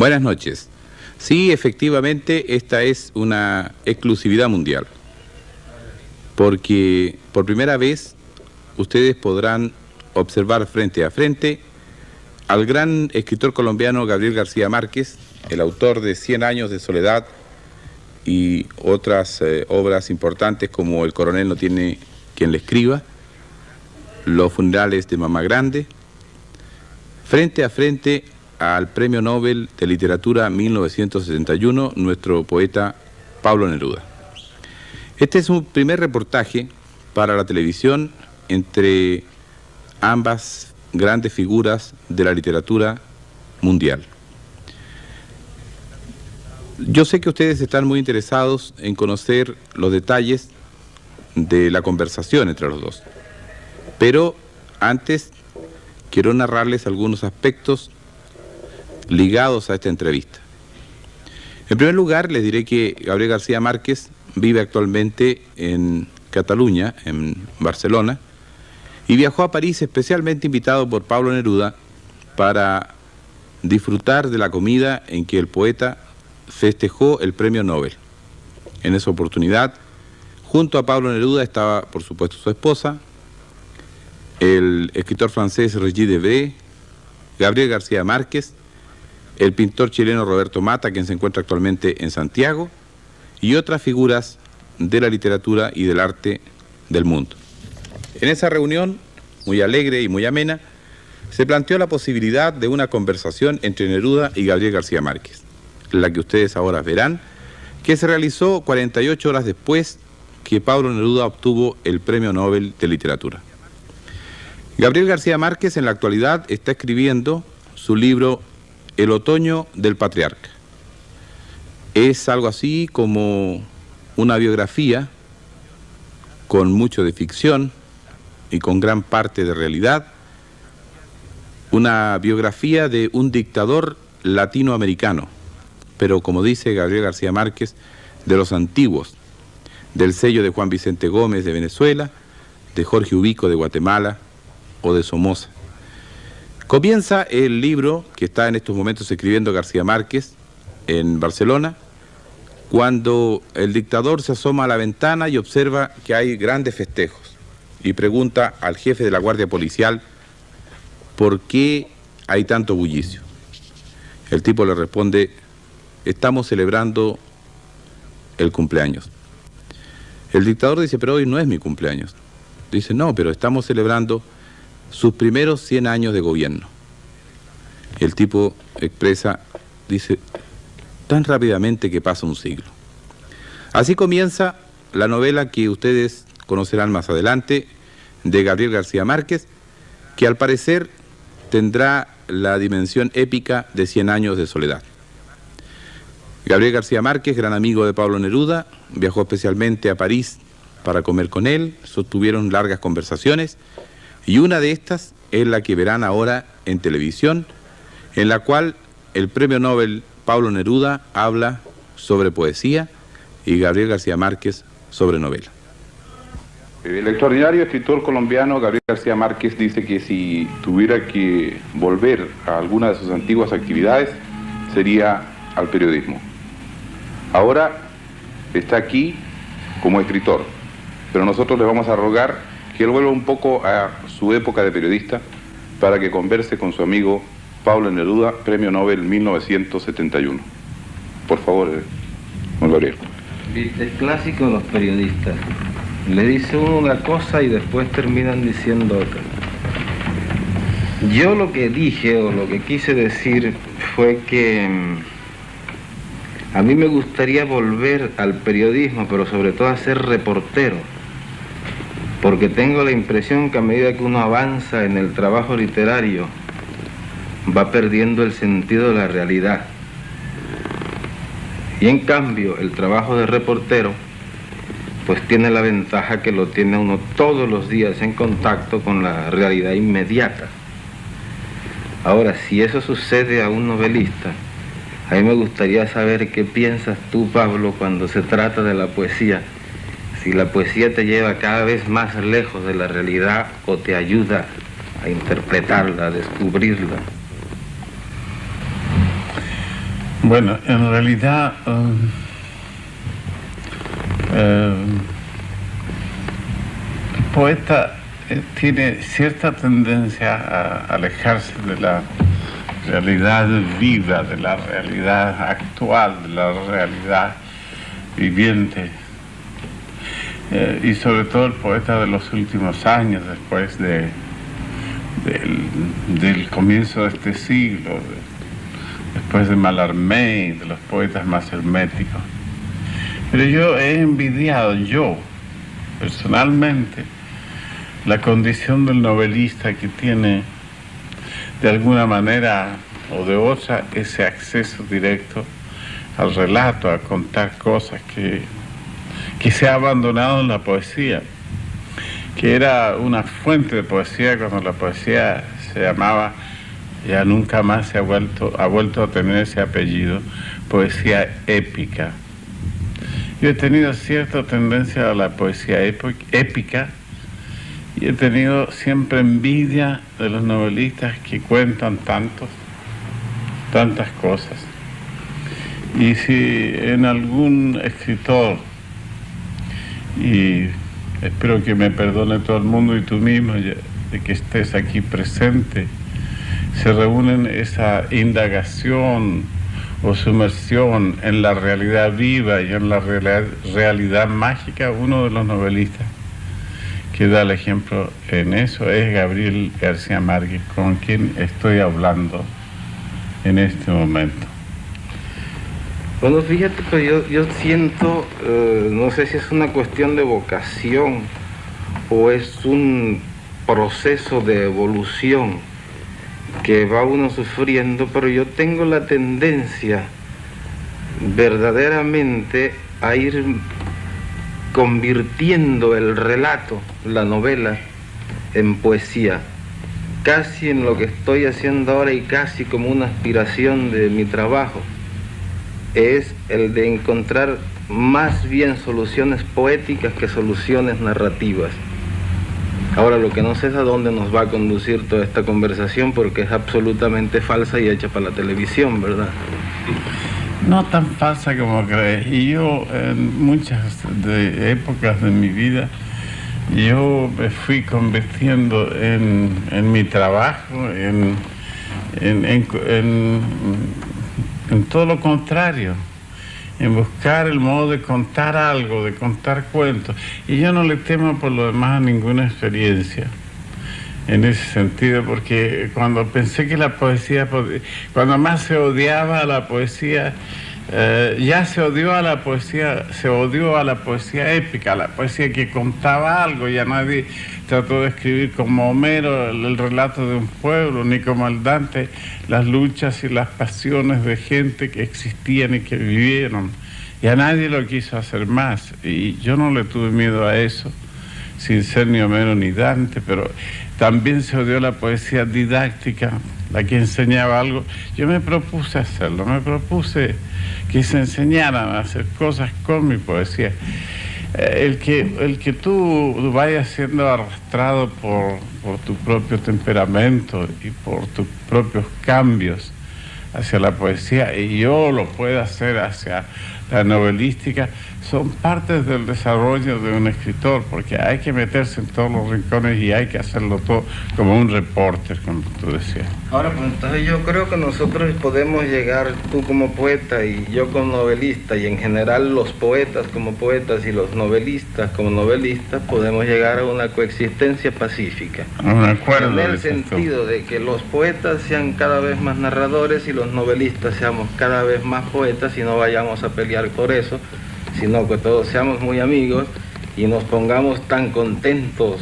Buenas noches. Sí, efectivamente, esta es una exclusividad mundial, porque por primera vez ustedes podrán observar frente a frente al gran escritor colombiano Gabriel García Márquez, el autor de 100 años de soledad y otras obras importantes como El coronel no tiene quien le escriba, Los funerales de Mamá Grande, frente a frente al Premio Nobel de Literatura 1971, nuestro poeta Pablo Neruda. Este es un primer reportaje para la televisión entre ambas grandes figuras de la literatura mundial. Yo sé que ustedes están muy interesados en conocer los detalles de la conversación entre los dos, pero antes quiero narrarles algunos aspectos ligados a esta entrevista. En primer lugar, les diré que Gabriel García Márquez vive actualmente en Cataluña, en Barcelona, y viajó a París especialmente invitado por Pablo Neruda para disfrutar de la comida en que el poeta festejó el premio Nobel. En esa oportunidad, junto a Pablo Neruda estaba, por supuesto, su esposa, el escritor francés Regis Debray, Gabriel García Márquez, el pintor chileno Roberto Mata, quien se encuentra actualmente en Santiago, y otras figuras de la literatura y del arte del mundo. En esa reunión, muy alegre y muy amena, se planteó la posibilidad de una conversación entre Neruda y Gabriel García Márquez, la que ustedes ahora verán, que se realizó 48 horas después que Pablo Neruda obtuvo el Premio Nobel de Literatura. Gabriel García Márquez en la actualidad está escribiendo su libro El otoño del patriarca. Es algo así como una biografía con mucho de ficción y con gran parte de realidad, una biografía de un dictador latinoamericano, pero como dice Gabriel García Márquez, de los antiguos, del sello de Juan Vicente Gómez de Venezuela, de Jorge Ubico de Guatemala o de Somoza. Comienza el libro que está en estos momentos escribiendo García Márquez en Barcelona, cuando el dictador se asoma a la ventana y observa que hay grandes festejos y pregunta al jefe de la Guardia Policial por qué hay tanto bullicio. El tipo le responde: estamos celebrando el cumpleaños. El dictador dice: pero hoy no es mi cumpleaños. Dice: no, pero estamos celebrando sus primeros 100 años de gobierno. El tipo expresa, dice, tan rápidamente que pasa un siglo. Así comienza la novela que ustedes conocerán más adelante, de Gabriel García Márquez, que al parecer tendrá la dimensión épica de 100 años de soledad. Gabriel García Márquez, gran amigo de Pablo Neruda, viajó especialmente a París para comer con él, sostuvieron largas conversaciones, y una de estas es la que verán ahora en televisión, en la cual el premio Nobel Pablo Neruda habla sobre poesía y Gabriel García Márquez sobre novela. El extraordinario escritor colombiano Gabriel García Márquez dice que si tuviera que volver a alguna de sus antiguas actividades, sería al periodismo. Ahora está aquí como escritor, pero nosotros le vamos a rogar que él vuelva un poco a su época de periodista para que converse con su amigo Pablo Neruda, Premio Nobel 1971. Por favor, don Gabriel. Viste, es clásico de los periodistas. Le dice uno una cosa y después terminan diciendo otra. Yo lo que dije o lo que quise decir fue que a mí me gustaría volver al periodismo, pero sobre todo a ser reportero, porque tengo la impresión que a medida que uno avanza en el trabajo literario va perdiendo el sentido de la realidad. Y en cambio el trabajo de reportero pues tiene la ventaja que lo tiene uno todos los días en contacto con la realidad inmediata. Ahora, si eso sucede a un novelista, a mí me gustaría saber qué piensas tú, Pablo, cuando se trata de la poesía. Si la poesía te lleva cada vez más lejos de la realidad o te ayuda a interpretarla, a descubrirla. Bueno, en realidad el poeta tiene cierta tendencia a alejarse de la realidad viva, de la realidad actual, de la realidad viviente. Y sobre todo el poeta de los últimos años, después del comienzo de este siglo, después de Mallarmé, de los poetas más herméticos. Pero yo he envidiado, personalmente, la condición del novelista que tiene, de alguna manera o de otra, ese acceso directo al relato, a contar cosas que se ha abandonado en la poesía, que era una fuente de poesía cuando la poesía se llamaba, ya nunca más ha vuelto a tener ese apellido, poesía épica. Yo he tenido cierta tendencia a la poesía épica y he tenido siempre envidia de los novelistas que cuentan tantas cosas. Y si en algún escritor, y espero que me perdone todo el mundo y tú mismo de que estés aquí presente, se reúnen esa indagación o sumersión en la realidad viva y en la realidad mágica, uno de los novelistas que da el ejemplo en eso es Gabriel García Márquez, con quien estoy hablando en este momento. Bueno, fíjate, pero yo siento, no sé si es una cuestión de vocación o es un proceso de evolución que va uno sufriendo, pero yo tengo la tendencia verdaderamente a ir convirtiendo el relato, la novela, en poesía, casi en lo que estoy haciendo ahora y casi como una aspiración de mi trabajo, es el de encontrar más bien soluciones poéticas que soluciones narrativas. Ahora, lo que no sé es a dónde nos va a conducir toda esta conversación, porque es absolutamente falsa y hecha para la televisión, ¿verdad? No tan falsa como crees. Y yo, en muchas épocas de mi vida, yo me fui convirtiendo en mi trabajo, en todo lo contrario, en buscar el modo de contar algo, de contar cuentos. Y yo no le temo por lo demás a ninguna experiencia en ese sentido, porque cuando pensé que la poesía, cuando más se odiaba a la poesía, ya se odió a la poesía épica, la poesía que contaba algo. Ya nadie trató de escribir como Homero el relato de un pueblo, ni como el Dante las luchas y las pasiones de gente que existían y que vivieron. Ya nadie lo quiso hacer más, y yo no le tuve miedo a eso, sin ser ni Homero ni Dante. Pero también se odió la poesía didáctica, la que enseñaba algo. Yo me propuse hacerlo, me propuse que se enseñaran a hacer cosas con mi poesía. El que tú vayas siendo arrastrado por tu propio temperamento y por tus propios cambios hacia la poesía, y yo lo pueda hacer hacia la novelística, son partes del desarrollo de un escritor, porque hay que meterse en todos los rincones y hay que hacerlo todo como un reporter, como tú decías. Ahora, pues entonces yo creo que nosotros podemos llegar, tú como poeta y yo como novelista, y en general los poetas como poetas y los novelistas como novelistas, podemos llegar a una coexistencia pacífica. Un acuerdo. En el sentido de que los poetas sean cada vez más narradores y los novelistas seamos cada vez más poetas, y no vayamos a pelear por eso, sino que todos seamos muy amigos y nos pongamos tan contentos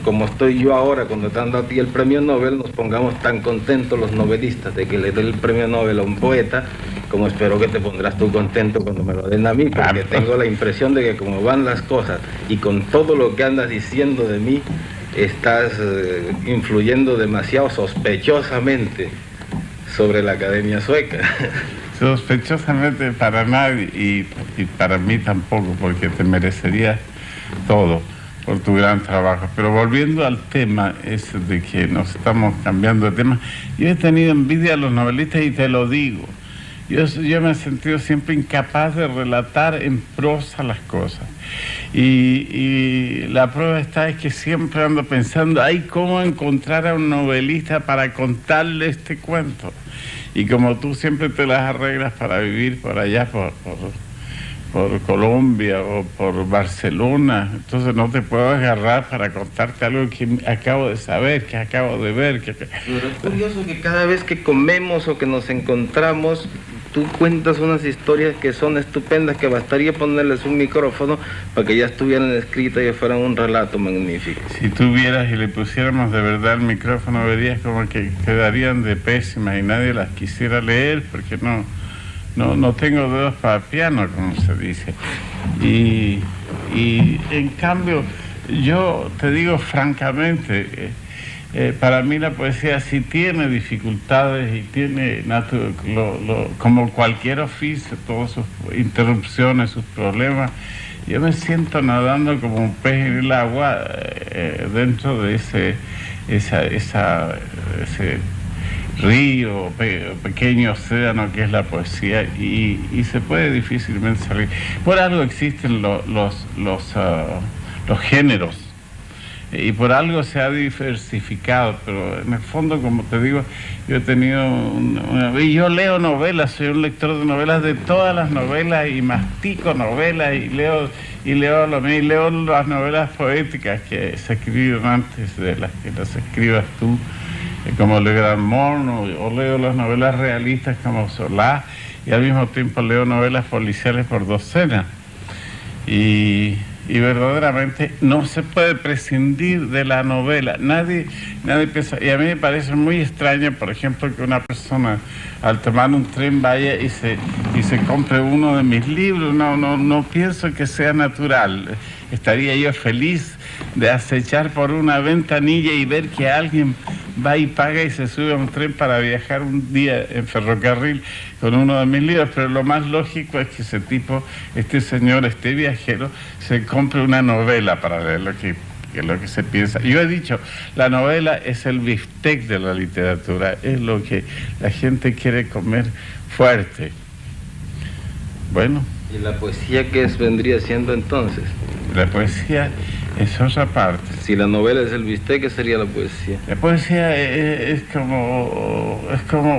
como estoy yo ahora cuando te han dado a ti el premio Nobel, nos pongamos tan contentos los novelistas de que le dé el premio Nobel a un poeta, como espero que te pondrás tú contento cuando me lo den a mí, porque tengo la impresión de que como van las cosas y con todo lo que andas diciendo de mí, estás influyendo demasiado sospechosamente sobre la Academia Sueca. Sospechosamente para nadie, y para mí tampoco, porque te merecería todo por tu gran trabajo. Pero volviendo al tema ese de que nos estamos cambiando de tema, yo he tenido envidia a los novelistas y te lo digo. yo me he sentido siempre incapaz de relatar en prosa las cosas. Y la prueba está es que siempre ando pensando, ay, ¿cómo encontrar a un novelista para contarle este cuento? Y como tú siempre te las arreglas para vivir por allá, por Colombia o por Barcelona, entonces no te puedo agarrar para contarte algo que acabo de saber, que acabo de ver. Pero es curioso que cada vez que comemos o que nos encontramos, tú cuentas unas historias que son estupendas, que bastaría ponerles un micrófono para que ya estuvieran escritas y fueran un relato magnífico. Si tú vieras y le pusiéramos de verdad el micrófono, verías como que quedarían de pésimas y nadie las quisiera leer porque no tengo dedos para piano, como se dice. Y en cambio, yo te digo francamente, para mí la poesía sí tiene dificultades y tiene, como cualquier oficio, todas sus interrupciones, sus problemas. Yo me siento nadando como un pez en el agua dentro de ese río, pequeño océano que es la poesía, y se puede difícilmente salir. Por algo existen los géneros y por algo se ha diversificado, pero en el fondo, como te digo, yo he tenido y yo leo novelas, soy un lector de novelas, de todas las novelas, y mastico novelas y leo las novelas poéticas que se escribieron antes de las que las escribas tú, como Le Grand Monde, o leo las novelas realistas como Solá, y al mismo tiempo leo novelas policiales por docenas. Y verdaderamente no se puede prescindir de la novela. Nadie piensa, y a mí me parece muy extraño, por ejemplo, que una persona al tomar un tren vaya y se compre uno de mis libros. No pienso que sea natural. Estaría yo feliz de acechar por una ventanilla y ver que alguien va y paga y se sube a un tren para viajar un día en ferrocarril con uno de mis libros, pero lo más lógico es que este señor, este viajero, se compre una novela para leer lo que se piensa. Yo he dicho, la novela es el bistec de la literatura, es lo que la gente quiere comer fuerte. Bueno. ¿Y la poesía qué vendría siendo entonces? La poesía es otra parte. Si la novela es el bistec, ¿qué sería la poesía? La poesía es como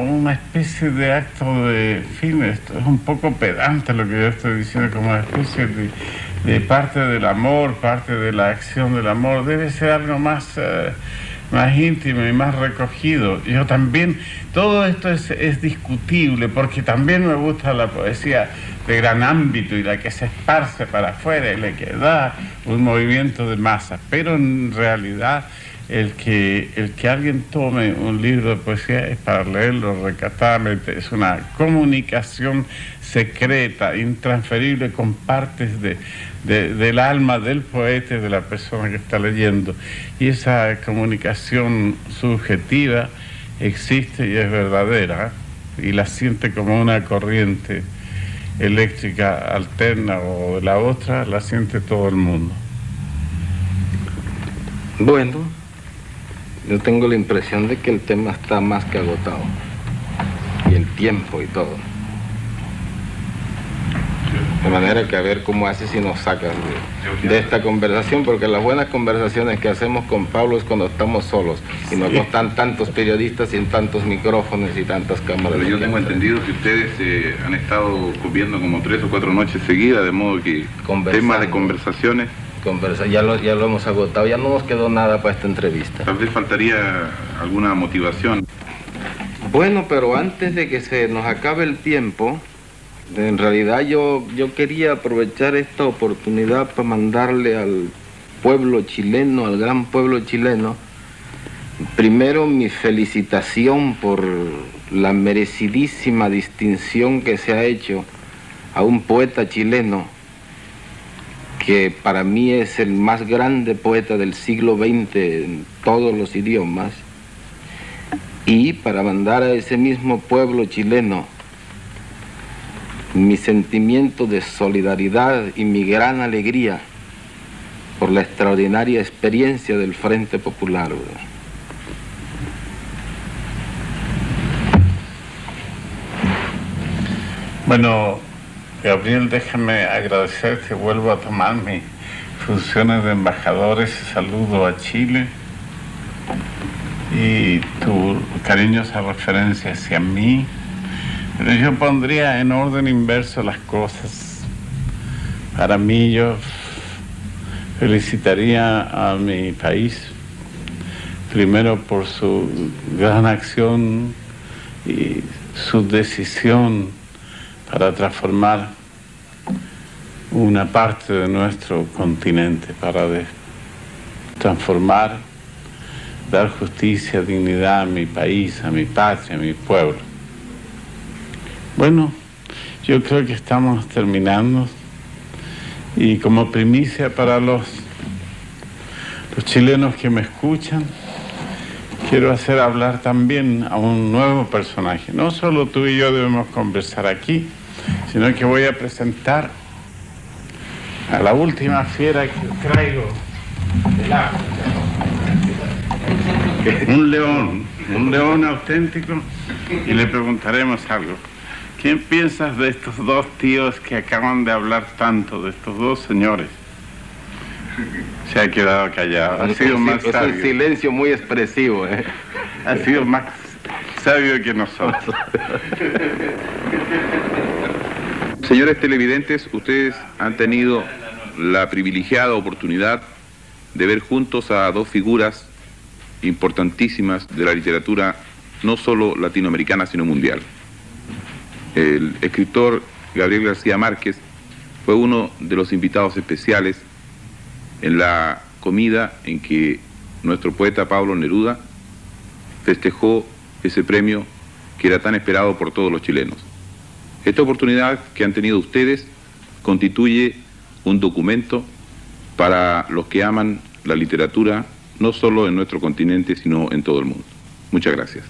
una especie de acto de fin. Esto es un poco pedante lo que yo estoy diciendo, como una especie de parte del amor, parte de la acción del amor. Debe ser algo más íntimo y más recogido. Yo también, todo esto es discutible, porque también me gusta la poesía de gran ámbito y la que se esparce para afuera y la que da un movimiento de masa, pero en realidad el que alguien tome un libro de poesía es para leerlo recatadamente, es una comunicación secreta, intransferible, con partes del alma del poeta y de la persona que está leyendo, y esa comunicación subjetiva existe y es verdadera, y la siente como una corriente eléctrica alterna o de la otra, la siente todo el mundo. Bueno, yo tengo la impresión de que el tema está más que agotado, y el tiempo y todo. De manera que a ver cómo haces si nos sacas de esta conversación, porque las buenas conversaciones que hacemos con Pablo es cuando estamos solos y no están tantos periodistas y en tantos micrófonos y tantas cámaras. Pero yo tengo entendido que ustedes han estado comiendo como 3 o 4 noches seguidas, de modo que temas de conversaciones... Ya lo hemos agotado, ya no nos quedó nada para esta entrevista. Tal vez faltaría alguna motivación. Bueno, pero antes de que se nos acabe el tiempo, en realidad yo quería aprovechar esta oportunidad para mandarle al pueblo chileno, al gran pueblo chileno, primero mi felicitación por la merecidísima distinción que se ha hecho a un poeta chileno que para mí es el más grande poeta del siglo XX en todos los idiomas, y para mandar a ese mismo pueblo chileno mi sentimiento de solidaridad y mi gran alegría por la extraordinaria experiencia del Frente Popular. Bueno, Gabriel, déjame agradecerte. Vuelvo a tomar mis funciones de embajador. Ese saludo a Chile y tu cariñosa referencia hacia mí. Pero yo pondría en orden inverso las cosas. Para mí, yo felicitaría a mi país, primero por su gran acción y su decisión para transformar una parte de nuestro continente, para transformar, dar justicia, dignidad a mi país, a mi patria, a mi pueblo. Bueno, yo creo que estamos terminando y como primicia para los chilenos que me escuchan, quiero hacer hablar también a un nuevo personaje. No solo tú y yo debemos conversar aquí, sino que voy a presentar a la última fiera que traigo del África. Un león auténtico, y le preguntaremos algo. ¿Qué piensas de estos dos tíos que acaban de hablar tanto, de estos dos señores? Se ha quedado callado. Ha sido más sabio. Es un silencio muy expresivo, ¿eh? Ha sido más sabio que nosotros. Señores televidentes, ustedes han tenido la privilegiada oportunidad de ver juntos a dos figuras importantísimas de la literatura, no solo latinoamericana, sino mundial. El escritor Gabriel García Márquez fue uno de los invitados especiales en la comida en que nuestro poeta Pablo Neruda festejó ese premio que era tan esperado por todos los chilenos. Esta oportunidad que han tenido ustedes constituye un documento para los que aman la literatura, no solo en nuestro continente, sino en todo el mundo. Muchas gracias.